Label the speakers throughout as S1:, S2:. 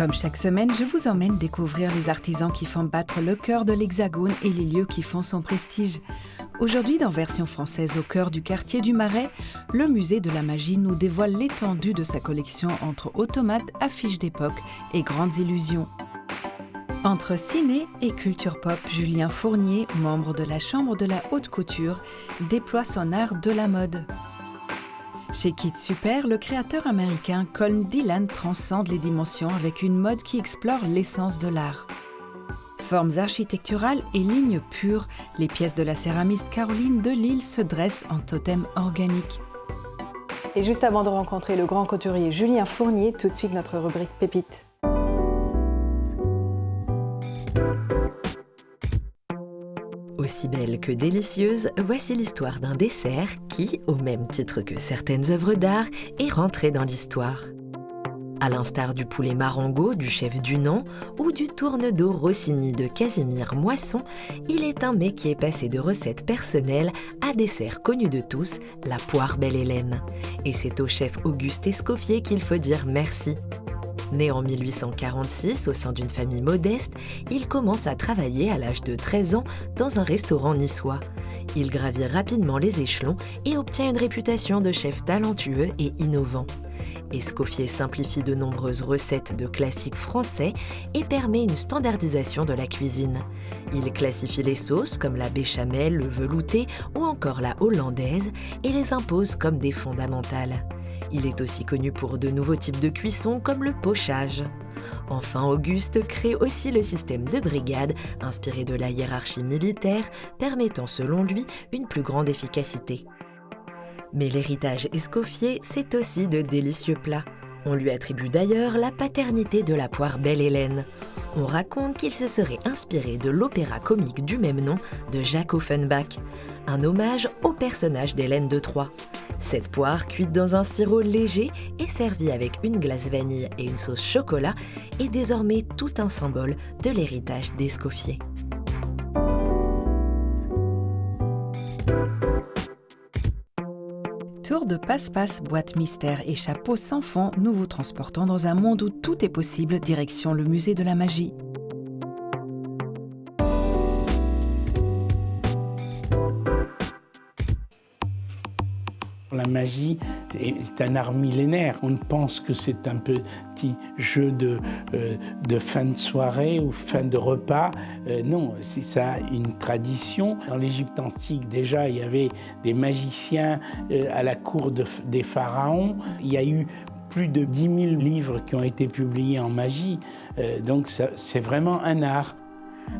S1: Comme chaque semaine, je vous emmène découvrir les artisans qui font battre le cœur de l'Hexagone et les lieux qui font son prestige. Aujourd'hui, dans Version française au cœur du quartier du Marais, le musée de la magie nous dévoile l'étendue de sa collection entre automates, affiches d'époque et grandes illusions. Entre ciné et culture pop, Julien Fournier, membre de la Chambre de la haute couture, déploie son art de la mode. Chez Kid Super, le créateur américain Colin Dillon transcende les dimensions avec une mode qui explore l'essence de l'art. Formes architecturales et lignes pures, les pièces de la céramiste Caroline Delille se dressent en totem organique.
S2: Et juste avant de rencontrer le grand couturier Julien Fournier, tout de suite notre rubrique Pépites.
S3: Aussi belle que délicieuse, voici l'histoire d'un dessert qui, au même titre que certaines œuvres d'art, est rentré dans l'histoire. À l'instar du poulet Marengo du chef Dunant ou du tourne-dos Rossini de Casimir Moisson, il est un mets qui est passé de recettes personnelles à dessert connu de tous, la poire Belle-Hélène. Et c'est au chef Auguste Escoffier qu'il faut dire merci. Né en 1846 au sein d'une famille modeste, il commence à travailler à l'âge de 13 ans dans un restaurant niçois. Il gravit rapidement les échelons et obtient une réputation de chef talentueux et innovant. Escoffier simplifie de nombreuses recettes de classiques français et permet une standardisation de la cuisine. Il classifie les sauces comme la béchamel, le velouté ou encore la hollandaise et les impose comme des fondamentales. Il est aussi connu pour de nouveaux types de cuisson comme le pochage. Enfin, Auguste crée aussi le système de brigade, inspiré de la hiérarchie militaire, permettant selon lui une plus grande efficacité. Mais l'héritage Escoffier, c'est aussi de délicieux plats. On lui attribue d'ailleurs la paternité de la poire Belle-Hélène. On raconte qu'il se serait inspiré de l'opéra comique du même nom de Jacques Offenbach, un hommage au personnage d'Hélène de Troie. Cette poire, cuite dans un sirop léger et servie avec une glace vanille et une sauce chocolat, est désormais tout un symbole de l'héritage d'Escoffier.
S1: Tour de passe-passe, boîte mystère et chapeau sans fond, nous vous transportons dans un monde où tout est possible, direction le musée de la magie.
S4: La magie est un art millénaire. On pense que c'est un petit jeu de fin de soirée ou fin de repas. Non, ça a une tradition. Dans l'Égypte antique, déjà, il y avait des magiciens à la cour des pharaons. Il y a eu plus de 10 000 livres qui ont été publiés en magie. Donc c'est vraiment un art.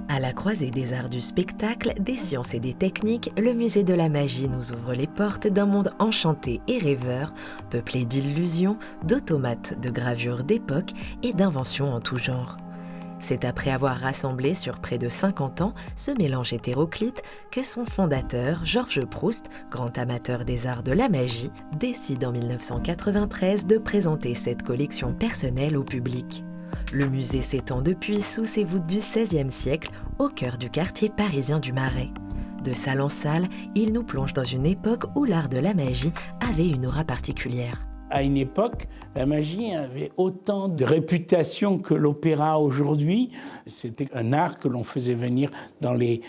S3: À la croisée des arts du spectacle, des sciences et des techniques, le musée de la magie nous ouvre les portes d'un monde enchanté et rêveur, peuplé d'illusions, d'automates, de gravures d'époque et d'inventions en tout genre. C'est après avoir rassemblé sur près de 50 ans ce mélange hétéroclite que son fondateur, Georges Proust, grand amateur des arts de la magie, décide en 1993 de présenter cette collection personnelle au public. Le musée s'étend depuis sous ses voûtes du XVIe siècle, au cœur du quartier parisien du Marais. De salle en salle, il nous plonge dans une époque où l'art de la magie avait une aura particulière.
S4: À une époque, la magie avait autant de réputation que l'opéra aujourd'hui. C'était un art que l'on faisait venir dans les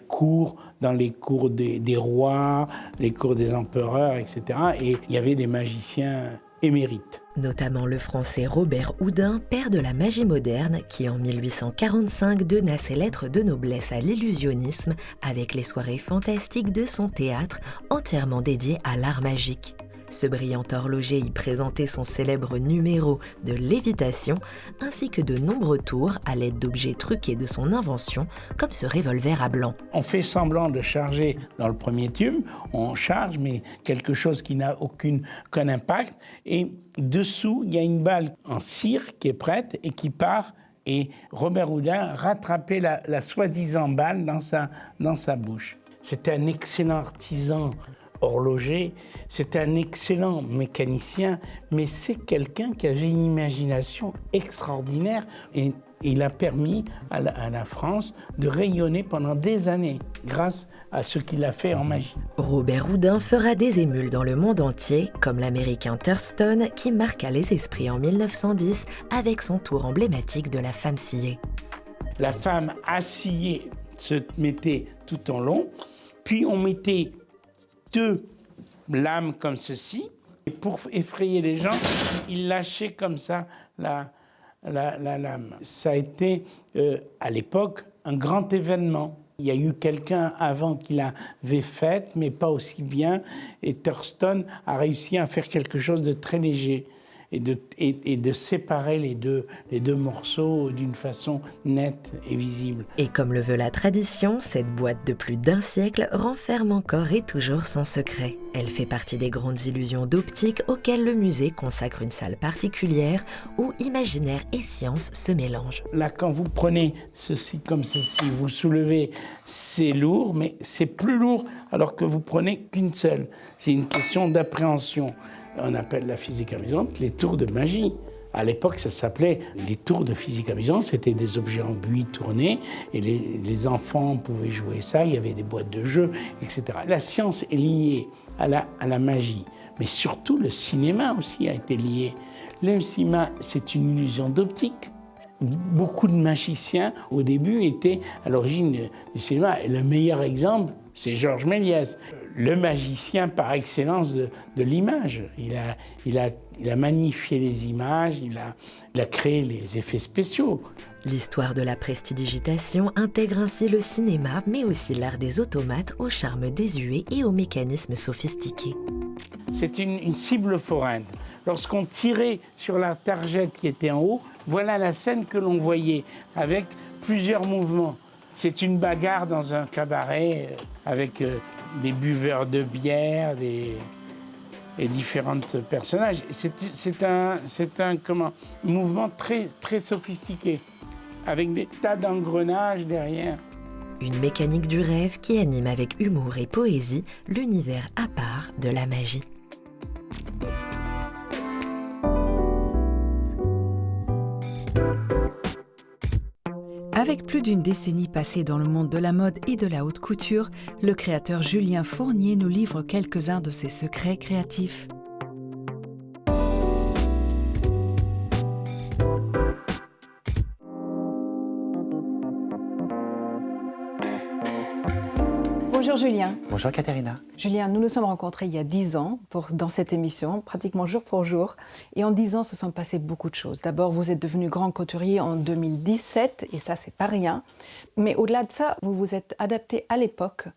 S4: cours des rois, les cours des empereurs, etc. Et il y avait des magiciens émérites.
S3: Notamment le français Robert Houdin, père de la magie moderne, qui en 1845 donna ses lettres de noblesse à l'illusionnisme avec les soirées fantastiques de son théâtre entièrement dédiées à l'art magique. Ce brillant horloger y présentait son célèbre numéro de lévitation, ainsi que de nombreux tours à l'aide d'objets truqués de son invention, comme ce revolver à blanc.
S4: On fait semblant de charger dans le premier tube, on charge, mais quelque chose qui n'a aucun impact, et dessous, il y a une balle en cire qui est prête et qui part, et Robert Houdin rattrapait la soi-disant balle dans sa bouche. C'était un excellent artisan horloger, c'était un excellent mécanicien, mais c'est quelqu'un qui avait une imagination extraordinaire. Et Il a permis à la France de rayonner pendant des années grâce à ce qu'il a fait en magie.
S3: Robert Houdin fera des émules dans le monde entier, comme l'américain Thurston qui marqua les esprits en 1910 avec son tour emblématique de la femme sciée.
S4: La femme assillée se mettait tout en long, puis on mettait 2 lames comme ceci, et pour effrayer les gens, il lâchait comme ça la lame. Ça a été, à l'époque, un grand événement. Il y a eu quelqu'un avant qui l'avait faite, mais pas aussi bien. Et Thurston a réussi à faire quelque chose de très léger et de séparer les deux morceaux d'une façon nette et visible.
S3: Et comme le veut la tradition, cette boîte de plus d'1 siècle renferme encore et toujours son secret. Elle fait partie des grandes illusions d'optique auxquelles le musée consacre une salle particulière où imaginaire et science se mélangent.
S4: Là, quand vous prenez ceci comme ceci, vous soulevez, c'est lourd, mais c'est plus lourd alors que vous prenez qu'une seule. C'est une question d'appréhension. On appelle la physique amusante les tours de magie. À l'époque, ça s'appelait les tours de physique amusante. C'était des objets en buis tournés et les enfants pouvaient jouer ça. Il y avait des boîtes de jeux, etc. La science est liée à la magie. Mais surtout, le cinéma aussi a été lié. Le cinéma, c'est une illusion d'optique. Beaucoup de magiciens, au début, étaient à l'origine du cinéma. Et le meilleur exemple, c'est Georges Méliès, le magicien par excellence de l'image. Il a magnifié les images, il a créé les effets spéciaux.
S3: L'histoire de la prestidigitation intègre ainsi le cinéma, mais aussi l'art des automates au charme désuet et aux mécanismes sophistiqués.
S4: C'est une cible foraine. Lorsqu'on tirait sur la targette qui était en haut, voilà la scène que l'on voyait avec plusieurs mouvements. C'est une bagarre dans un cabaret avec des buveurs de bière et différents personnages. C'est un mouvement très, très sophistiqué, avec des tas d'engrenages derrière.
S3: Une mécanique du rêve qui anime avec humour et poésie l'univers à part de la magie.
S1: Avec plus d'une décennie passée dans le monde de la mode et de la haute couture, le créateur Julien Fournier nous livre quelques-uns de ses secrets créatifs.
S2: Bonjour Julien.
S5: Bonjour Katharina.
S2: Julien, nous nous sommes rencontrés il y a 10 ans dans cette émission, pratiquement jour pour jour. Et en 10 ans, se sont passées beaucoup de choses. D'abord, vous êtes devenu grand couturier en 2017, et ça, c'est pas rien. Mais au-delà de ça, vous vous êtes adapté à l'époque.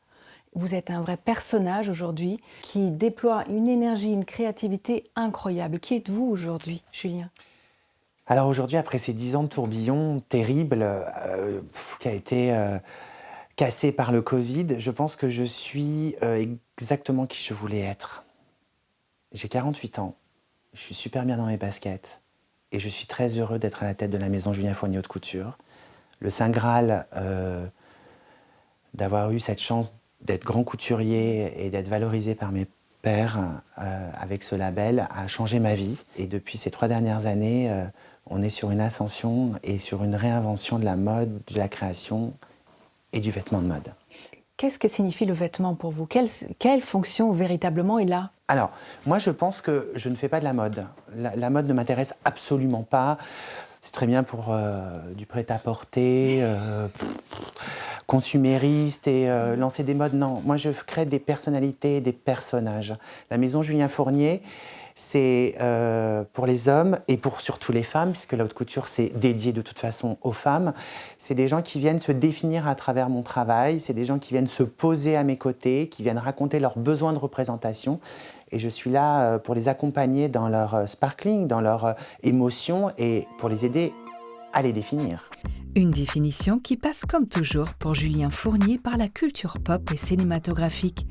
S2: Vous êtes un vrai personnage aujourd'hui qui déploie une énergie, une créativité incroyable. Qui êtes-vous aujourd'hui, Julien ?
S5: Alors aujourd'hui, après ces 10 ans de tourbillon terrible qui a été cassé par le Covid, je pense que je suis exactement qui je voulais être. J'ai 48 ans, je suis super bien dans mes baskets et je suis très heureux d'être à la tête de la maison Julien Fournier Haute Couture. Le Saint Graal d'avoir eu cette chance d'être grand couturier et d'être valorisé par mes pairs avec ce label a changé ma vie. Et depuis ces 3 dernières années, on est sur une ascension et sur une réinvention de la mode, de la création et du vêtement de mode.
S2: Qu'est-ce que signifie le vêtement pour vous ? Quelle fonction véritablement est là ?
S5: Alors, moi je pense que je ne fais pas de la mode. La mode ne m'intéresse absolument pas. C'est très bien pour du prêt-à-porter, consumériste et lancer des modes. Non, moi je crée des personnalités, des personnages. La maison Julien Fournier, c'est pour les hommes et pour surtout les femmes, puisque la haute couture, c'est dédié de toute façon aux femmes. C'est des gens qui viennent se définir à travers mon travail, c'est des gens qui viennent se poser à mes côtés, qui viennent raconter leurs besoins de représentation. Et je suis là pour les accompagner dans leur sparkling, dans leur émotion et pour les aider à les définir.
S1: Une définition qui passe comme toujours pour Julien Fournier par la culture pop et cinématographique.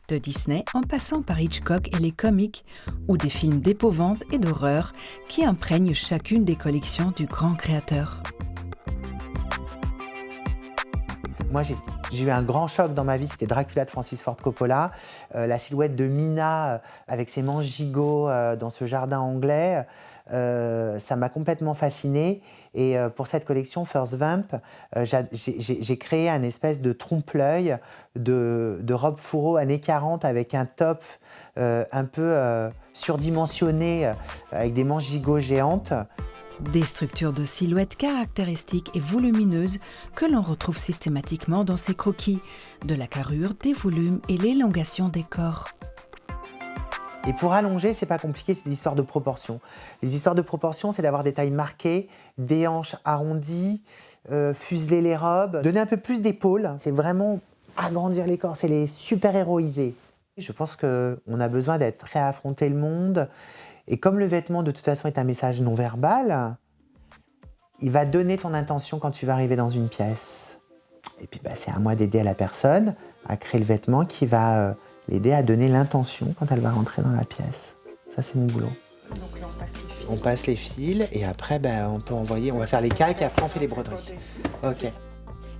S1: De Disney en passant par Hitchcock et les comics, ou des films d'épouvante et d'horreur qui imprègnent chacune des collections du grand créateur.
S5: Moi, j'ai eu un grand choc dans ma vie, c'était Dracula de Francis Ford Coppola. La silhouette de Mina avec ses manches gigots dans ce jardin anglais ça m'a complètement fascinée. Et pour cette collection First Vamp, j'ai créé un espèce de trompe-l'œil de robe fourreau années 40 avec un top un peu surdimensionné avec des manches gigots géantes.
S1: Des structures de silhouettes caractéristiques et volumineuses que l'on retrouve systématiquement dans ces croquis, de la carrure, des volumes et l'élongation des corps.
S5: Et pour allonger, c'est pas compliqué, c'est des histoires de proportions. Les histoires de proportions, c'est d'avoir des tailles marquées, des hanches arrondies, fuseler les robes, donner un peu plus d'épaules. C'est vraiment agrandir les corps, c'est les super-héroïser. Je pense qu'on a besoin d'être prêt à affronter le monde. Et comme le vêtement, de toute façon, est un message non verbal, il va donner ton intention quand tu vas arriver dans une pièce. Et puis, c'est à moi d'aider la personne à créer le vêtement qui va l'aider à donner l'intention quand elle va rentrer dans la pièce. Ça, c'est mon boulot.
S2: Donc là, on passe les fils.
S5: On passe les fils et après, on peut envoyer, on va faire les calques et après, on fait les broderies. Ok.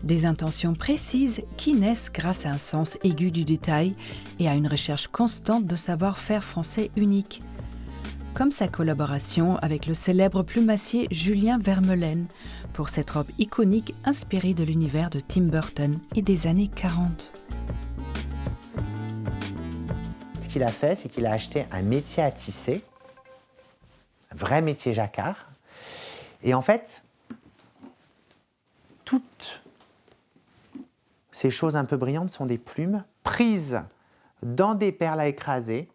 S1: Des intentions précises qui naissent grâce à un sens aigu du détail et à une recherche constante de savoir-faire français unique. Comme sa collaboration avec le célèbre plumassier Julien Vermeulen pour cette robe iconique inspirée de l'univers de Tim Burton et des années 40.
S5: Ce qu'il a fait, c'est qu'il a acheté un métier à tisser, un vrai métier jacquard. Et en fait, toutes ces choses un peu brillantes sont des plumes prises dans des perles à écraser,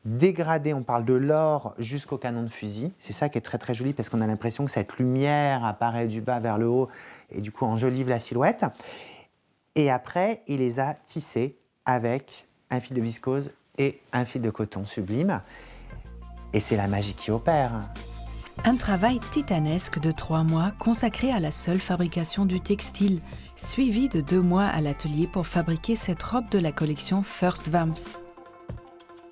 S5: dégradées, on parle de l'or jusqu'au canon de fusil. C'est ça qui est très très joli parce qu'on a l'impression que cette lumière apparaît du bas vers le haut et du coup enjolive la silhouette. Et après, il les a tissées avec un fil de viscose et un fil de coton sublime. Et c'est la magie qui opère.
S1: Un travail titanesque de 3 mois consacré à la seule fabrication du textile, suivi de 2 mois à l'atelier pour fabriquer cette robe de la collection First Vamps.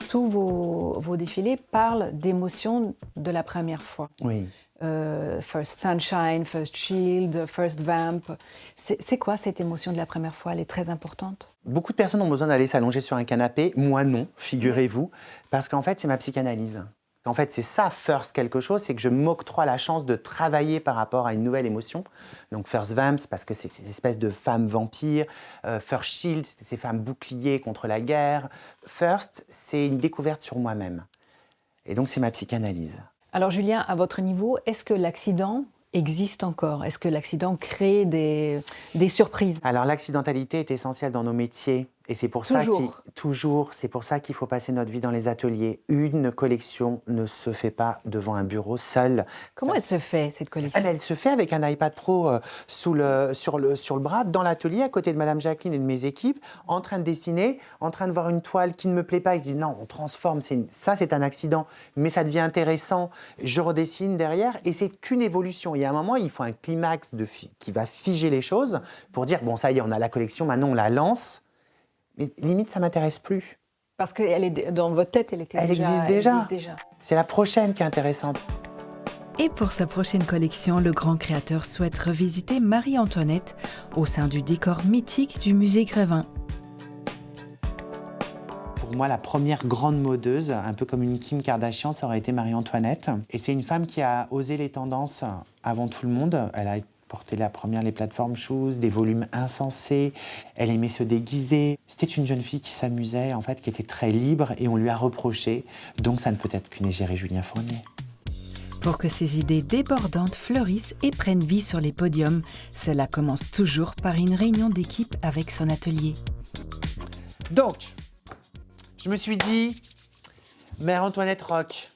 S2: Tous vos défilés parlent d'émotions de la première fois.
S5: Oui.
S2: First Sunshine, First Shield, First Vamp. C'est quoi cette émotion de la première fois? Elle est très importante.
S5: Beaucoup de personnes ont besoin d'aller s'allonger sur un canapé. Moi, non, figurez-vous. Parce qu'en fait, c'est ma psychanalyse. En fait, c'est ça, First quelque chose, c'est que je m'octroie la chance de travailler par rapport à une nouvelle émotion. Donc First Vamps, parce que c'est ces espèces de femmes vampires. First Shield, c'est ces femmes boucliers contre la guerre. First, c'est une découverte sur moi-même. Et donc, c'est ma psychanalyse.
S2: Alors Julien, à votre niveau, est-ce que l'accident existe encore? Est-ce que l'accident crée des surprises?
S5: Alors l'accidentalité est essentielle dans nos métiers et c'est pour ça c'est pour ça qu'il faut passer notre vie dans les ateliers. Une collection ne se fait pas devant un bureau seul.
S2: Comment elle se fait, cette collection?
S5: Elle se fait avec un iPad Pro sur le bras, dans l'atelier, à côté de Madame Jacqueline et de mes équipes, en train de dessiner, en train de voir une toile qui ne me plaît pas. Et je dis non, on transforme, ça c'est un accident, mais ça devient intéressant. Je redessine derrière et c'est qu'une évolution. Il y a un moment, il faut un climax qui va figer les choses pour dire, bon ça y est, on a la collection, maintenant on la lance. Mais limite, ça ne m'intéresse plus.
S2: Parce que dans votre tête, elle
S5: existe déjà. C'est la prochaine qui est intéressante.
S1: Et pour sa prochaine collection, le grand créateur souhaite revisiter Marie-Antoinette au sein du décor mythique du musée Grévin.
S5: Pour moi, la première grande modeuse, un peu comme une Kim Kardashian, ça aurait été Marie-Antoinette. Et c'est une femme qui a osé les tendances avant tout le monde. Elle a porté la première les plateformes shoes, des volumes insensés. Elle aimait se déguiser. C'était une jeune fille qui s'amusait, en fait, qui était très libre et on lui a reproché. Donc ça ne peut être qu'une égérie Julien Fournier.
S1: Pour que ces idées débordantes fleurissent et prennent vie sur les podiums, cela commence toujours par une réunion d'équipe avec son atelier.
S5: Donc, je me suis dit, Mère Antoinette rock.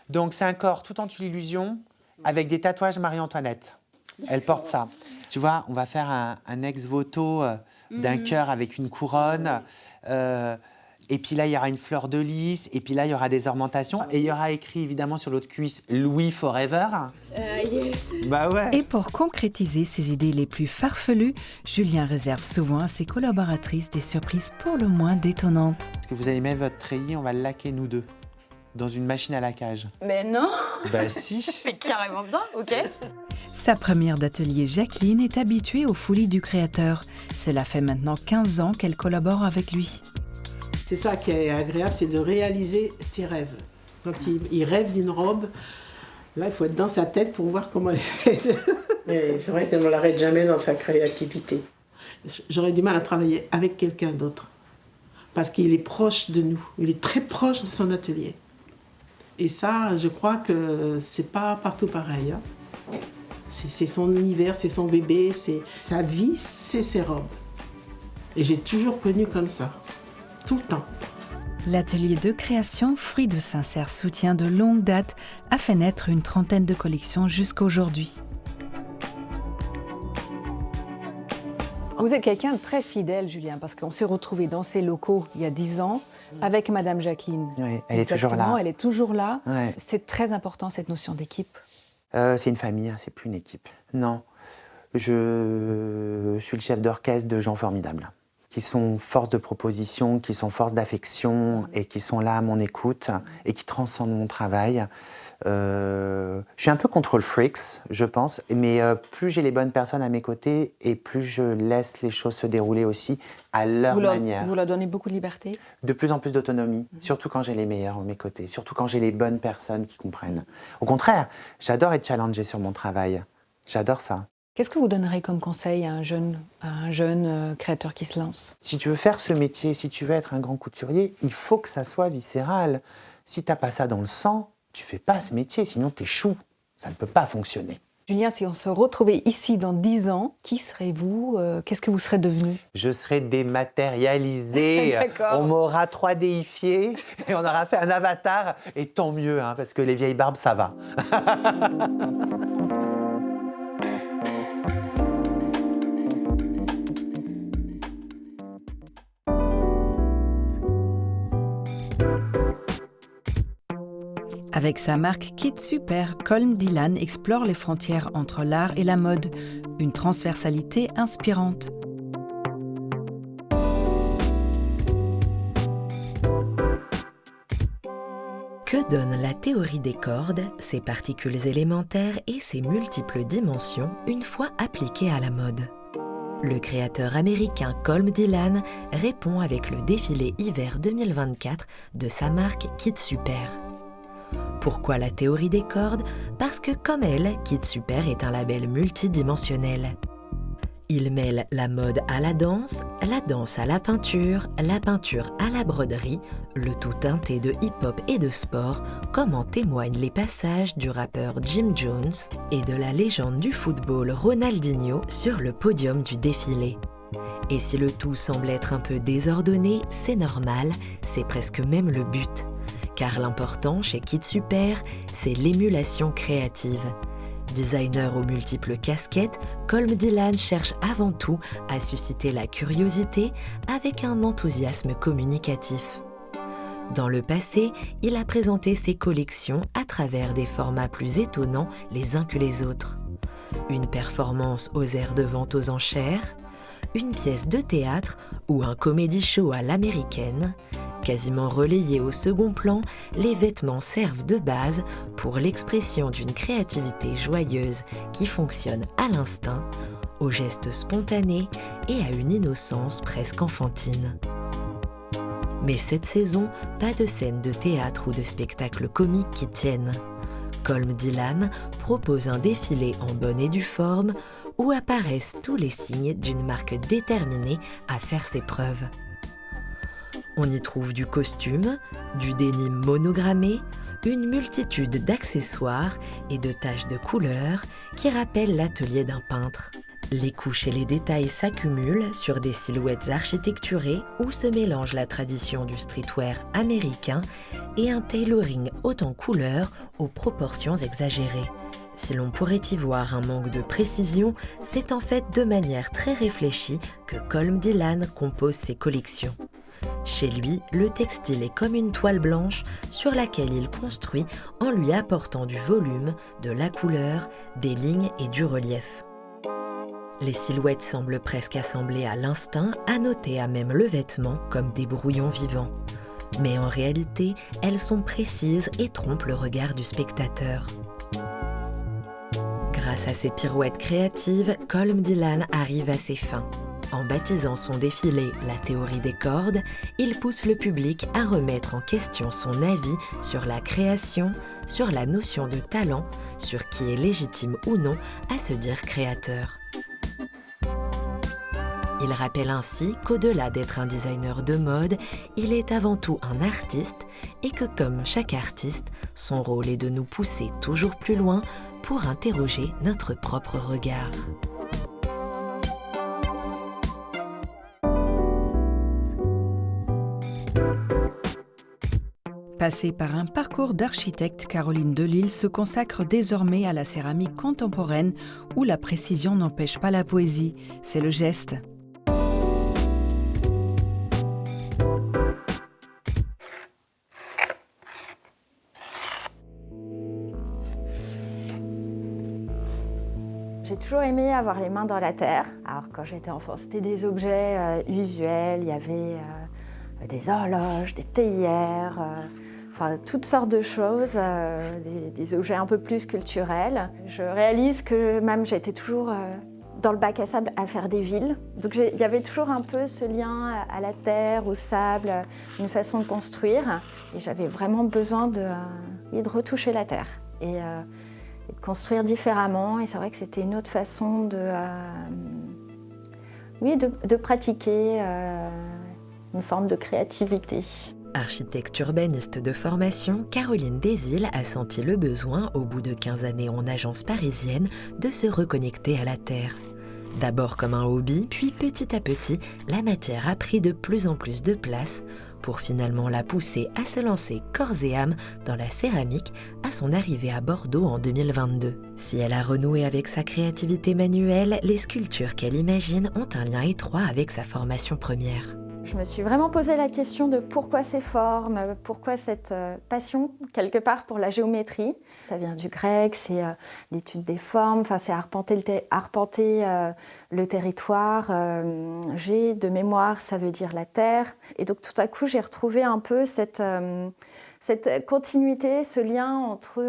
S5: Donc c'est un corps tout en illusion avec des tatouages Marie-Antoinette. Elle porte ça. Tu vois, on va faire un ex-voto d'un cœur avec une couronne. Et puis là, il y aura une fleur de lys. Et puis là, il y aura des ornementations. Et il y aura écrit, évidemment, sur l'autre cuisse, Louis Forever.
S6: Yes.
S5: Bah ouais.
S1: Et pour concrétiser ses idées les plus farfelues, Julien réserve souvent à ses collaboratrices des surprises pour le moins détonnantes.
S5: Est-ce que vous allez mettre votre treillis, on va le laquer, nous deux, dans une machine à laquage.
S6: Mais non.
S5: Bah si.
S6: C'est carrément bien, ok.
S1: Sa première d'atelier, Jacqueline, est habituée aux folies du créateur. Cela fait maintenant 15 ans qu'elle collabore avec lui.
S7: C'est ça qui est agréable, c'est de réaliser ses rêves. Quand il rêve d'une robe, là, il faut être dans sa tête pour voir comment elle est faite. Mais c'est vrai qu'elle ne l'arrête jamais dans sa créativité. J'aurais du mal à travailler avec quelqu'un d'autre. Parce qu'il est proche de nous. Il est très proche de son atelier. Et ça, je crois que c'est pas partout pareil. Hein. C'est son univers, c'est son bébé, c'est sa vie, c'est ses robes. Et j'ai toujours connu comme ça. Tout le temps.
S1: L'atelier de création, fruit de sincère soutien de longue date, a fait naître une trentaine de collections jusqu'à aujourd'hui.
S2: Vous êtes quelqu'un de très fidèle, Julien, parce qu'on s'est retrouvés dans ces locaux il y a 10 ans avec Madame Jacqueline.
S5: Oui, elle est toujours
S2: Exactement,
S5: là.
S2: elle est toujours là.
S5: Ouais.
S2: C'est très important, cette notion d'équipe.
S5: C'est une famille, hein, c'est plus une équipe. Non, je suis le chef d'orchestre de gens formidables, qui sont force de proposition, qui sont force d'affection et qui sont là à mon écoute et qui transcendent mon travail. Je suis un peu control freaks, je pense, mais plus j'ai les bonnes personnes à mes côtés et plus je laisse les choses se dérouler aussi à leur manière.
S2: Vous leur donnez beaucoup de liberté?
S5: De plus en plus d'autonomie, surtout quand j'ai les meilleurs à mes côtés, surtout quand j'ai les bonnes personnes qui comprennent. Au contraire, j'adore être challengée sur mon travail. J'adore ça.
S2: Qu'est-ce que vous donnerez comme conseil à un jeune créateur qui se lance?
S5: Si tu veux faire ce métier, si tu veux être un grand couturier, il faut que ça soit viscéral. Si tu n'as pas ça dans le sang, tu fais pas ce métier, sinon tu échoues. Ça ne peut pas fonctionner.
S2: Julien, si on se retrouvait ici dans 10 ans, qui serez-vous? Qu'est-ce que vous serez devenu?
S5: Je serai dématérialisé, on m'aura 3Difié et on aura fait un avatar. Et tant mieux, hein, parce que les vieilles barbes, ça va.
S1: Avec sa marque Kit Super, Colm Dylan explore les frontières entre l'art et la mode, une transversalité inspirante.
S3: Que donne la théorie des cordes, ses particules élémentaires et ses multiples dimensions une fois appliquées à la mode? Le créateur américain Colm Dylan répond avec le défilé hiver 2024 de sa marque Kit Super. Pourquoi la théorie des cordes? Parce que comme elle, Kit Super est un label multidimensionnel. Il mêle la mode à la danse à la peinture à la broderie, le tout teinté de hip-hop et de sport, comme en témoignent les passages du rappeur Jim Jones et de la légende du football Ronaldinho sur le podium du défilé. Et si le tout semble être un peu désordonné, c'est normal, c'est presque même le but. Car l'important chez Kit Super, c'est l'émulation créative. Designer aux multiples casquettes, Colm Dylan cherche avant tout à susciter la curiosité avec un enthousiasme communicatif. Dans le passé, il a présenté ses collections à travers des formats plus étonnants les uns que les autres. Une performance aux airs de vente aux enchères, une pièce de théâtre ou un comédie show à l'américaine. Quasiment relayés au second plan, les vêtements servent de base pour l'expression d'une créativité joyeuse qui fonctionne à l'instinct, aux gestes spontanés et à une innocence presque enfantine. Mais cette saison, pas de scène de théâtre ou de spectacle comique qui tiennent. Colm Dylan propose un défilé en bonne et due forme où apparaissent tous les signes d'une marque déterminée à faire ses preuves. On y trouve du costume, du denim monogrammé, une multitude d'accessoires et de taches de couleurs qui rappellent l'atelier d'un peintre. Les couches et les détails s'accumulent sur des silhouettes architecturées où se mélange la tradition du streetwear américain et un tailoring haut en couleurs aux proportions exagérées. Si l'on pourrait y voir un manque de précision, c'est en fait de manière très réfléchie que Colm Dylan compose ses collections. Chez lui, le textile est comme une toile blanche sur laquelle il construit en lui apportant du volume, de la couleur, des lignes et du relief. Les silhouettes semblent presque assemblées à l'instinct, annotées à même le vêtement comme des brouillons vivants. Mais en réalité, elles sont précises et trompent le regard du spectateur. Grâce à ses pirouettes créatives, Colm Dylan arrive à ses fins. En baptisant son défilé « La théorie des cordes », il pousse le public à remettre en question son avis sur la création, sur la notion de talent, sur qui est légitime ou non à se dire créateur. Il rappelle ainsi qu'au-delà d'être un designer de mode, il est avant tout un artiste et que comme chaque artiste, son rôle est de nous pousser toujours plus loin pour interroger notre propre regard.
S1: Passée par un parcours d'architecte, Caroline Delille se consacre désormais à la céramique contemporaine où la précision n'empêche pas la poésie, c'est le geste.
S6: J'ai toujours aimé avoir les mains dans la terre. Alors quand j'étais enfant, c'était des objets usuels. Il y avait des horloges, des théières, enfin toutes sortes de choses, des objets un peu plus culturels. Je réalise que même j'étais toujours dans le bac à sable à faire des villes. Donc il y avait toujours un peu ce lien à la terre, au sable, une façon de construire. Et j'avais vraiment besoin de retoucher la terre. Et de construire différemment, et c'est vrai que c'était une autre façon de pratiquer une forme de créativité.
S3: Architecte urbaniste de formation, Caroline Delille a senti le besoin, au bout de 15 années en agence parisienne, de se reconnecter à la terre. D'abord comme un hobby, puis petit à petit, la matière a pris de plus en plus de place pour finalement la pousser à se lancer corps et âme dans la céramique à son arrivée à Bordeaux en 2022. Si elle a renoué avec sa créativité manuelle, les sculptures qu'elle imagine ont un lien étroit avec sa formation première.
S6: Je me suis vraiment posé la question de pourquoi ces formes, pourquoi cette passion, quelque part, pour la géométrie. Ça vient du grec, c'est l'étude des formes, enfin, c'est arpenter le territoire. J'ai de mémoire, ça veut dire la terre. Et donc tout à coup, j'ai retrouvé un peu cette continuité, ce lien entre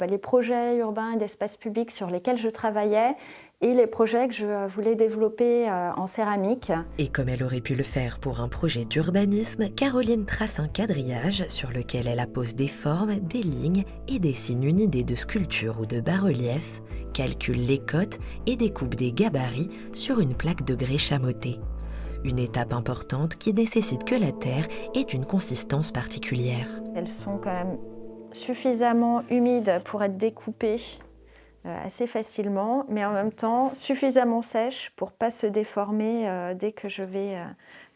S6: les projets urbains et d'espace public sur lesquels je travaillais et les projets que je voulais développer en céramique.
S3: Et comme elle aurait pu le faire pour un projet d'urbanisme, Caroline trace un quadrillage sur lequel elle appose des formes, des lignes et dessine une idée de sculpture ou de bas-relief, calcule les cotes et découpe des gabarits sur une plaque de grès chamoté. Une étape importante qui nécessite que la terre ait une consistance particulière.
S6: Elles sont quand même suffisamment humides pour être découpées assez facilement, mais en même temps suffisamment sèches pour ne pas se déformer dès que je vais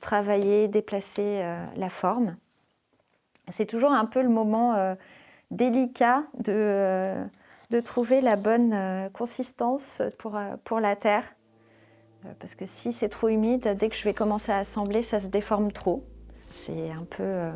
S6: travailler, déplacer la forme. C'est toujours un peu le moment délicat de trouver la bonne consistance pour la terre. Parce que si c'est trop humide, dès que je vais commencer à assembler, ça se déforme trop. C'est un peu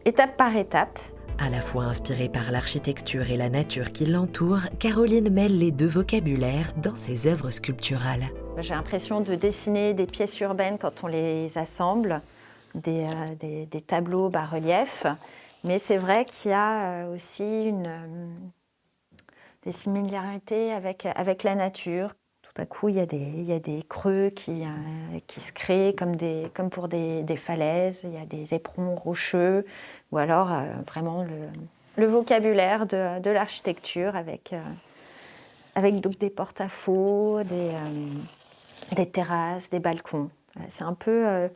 S6: étape par étape.
S3: À la fois inspirée par l'architecture et la nature qui l'entoure, Caroline mêle les deux vocabulaires dans ses œuvres sculpturales.
S6: J'ai l'impression de dessiner des pièces urbaines quand on les assemble, des tableaux bas-relief. Mais c'est vrai qu'il y a aussi des similarités avec la nature. Tout à coup, il y a des creux qui se créent comme pour des falaises, il y a des éperons rocheux, ou alors vraiment le vocabulaire de l'architecture avec donc des porte-à-faux, des terrasses, des balcons. C'est un peu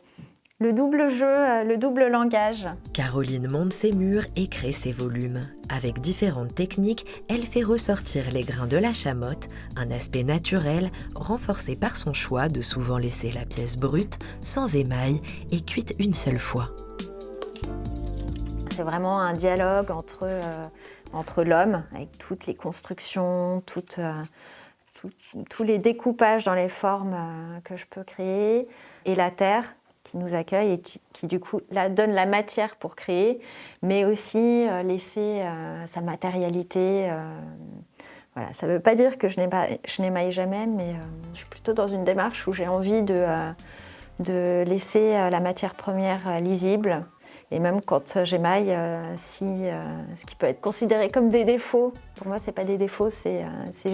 S6: le double jeu, le double langage.
S3: Caroline monte ses murs et crée ses volumes. Avec différentes techniques, elle fait ressortir les grains de la chamotte, un aspect naturel, renforcé par son choix de souvent laisser la pièce brute, sans émail et cuite une seule fois.
S6: C'est vraiment un dialogue entre l'homme, avec toutes les constructions, tous les découpages dans les formes que je peux créer, et la terre, qui nous accueille et qui du coup donne la matière pour créer, mais aussi laisser sa matérialité. Voilà. Ça ne veut pas dire que je n'émaille jamais, mais je suis plutôt dans une démarche où j'ai envie de laisser la matière première lisible, Et même quand j'émaille, ce qui peut être considéré comme des défauts, pour moi, ce n'est pas des défauts, c'est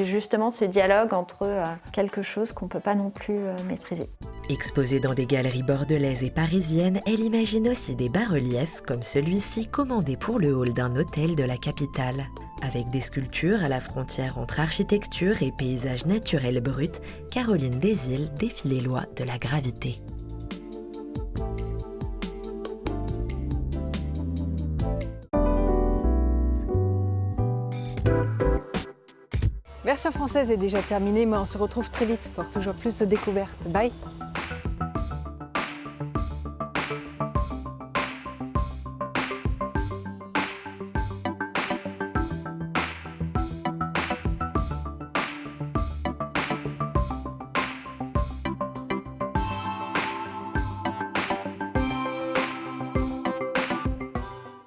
S6: justement ce dialogue entre quelque chose qu'on ne peut pas non plus maîtriser.
S3: Exposée dans des galeries bordelaises et parisiennes, elle imagine aussi des bas-reliefs comme celui-ci commandé pour le hall d'un hôtel de la capitale. Avec des sculptures à la frontière entre architecture et paysage naturel brut, Caroline Desilles défie les lois de la gravité.
S2: Version française est déjà terminée, mais on se retrouve très vite pour toujours plus de découvertes. Bye!